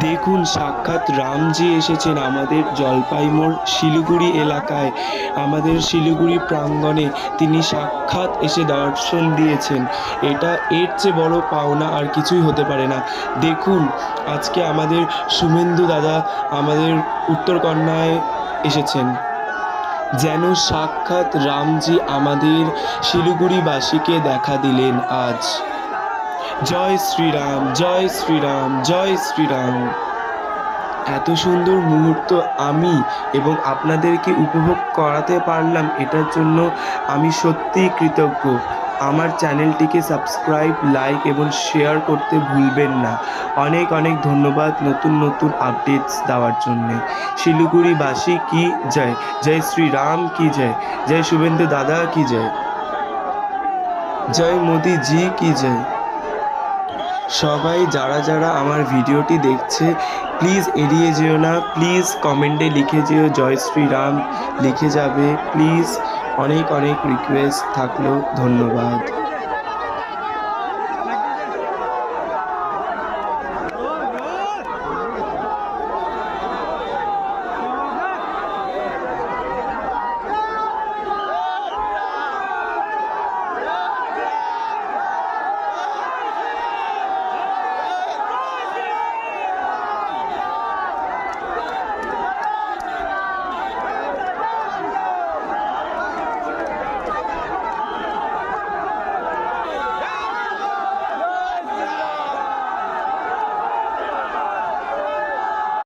দেখুন, সাক্ষাৎ রামজি এসেছেন আমাদের জলপাইমোড় শিলিগুড়ি এলাকায়, আমাদের শিলিগুড়ি প্রাঙ্গণে তিনি সাক্ষাৎ এসে দর্শন দিয়েছেন। এর চেয়ে বড় পাওনা আর কিছুই হতে পারে না। দেখুন, আজকে আমাদের শুভেন্দু দাদা আমাদের উত্তরকন্যায় এসেছেন। যেন সাক্ষাৎ রামজি আমাদের শিলিগুড়িবাসীকে দেখা দিলেন আজ। জয় শ্রীরাম, জয় শ্রীরাম, জয় শ্রীরাম। এত সুন্দর মুহূর্ত আমি এবং আপনাদেরকে উপভোগ করাতে পারলাম, এটার জন্য আমি সত্যিই কৃতজ্ঞ। আমার চ্যানেলটিকে সাবস্ক্রাইব, লাইক এবং শেয়ার করতে ভুলবেন না। অনেক অনেক ধন্যবাদ নতুন নতুন আপডেটস দেওয়ার জন্যে। শিলিগুড়িবাসী কি জয়, জয় শ্রীরাম কি জয়, জয় শুভেন্দু দাদা কি জয়, জয় মোদি জি কি জয়। সবাই যারা যারা আমার ভিডিওটি দেখছে, প্লিজ এড়িয়ে যেও না, প্লিজ কমেন্টে লিখে যেও জয় শ্রীরাম, লিখে যাবে প্লিজ। অনেক অনেক রিকোয়েস্ট থাকলো, ধন্যবাদ।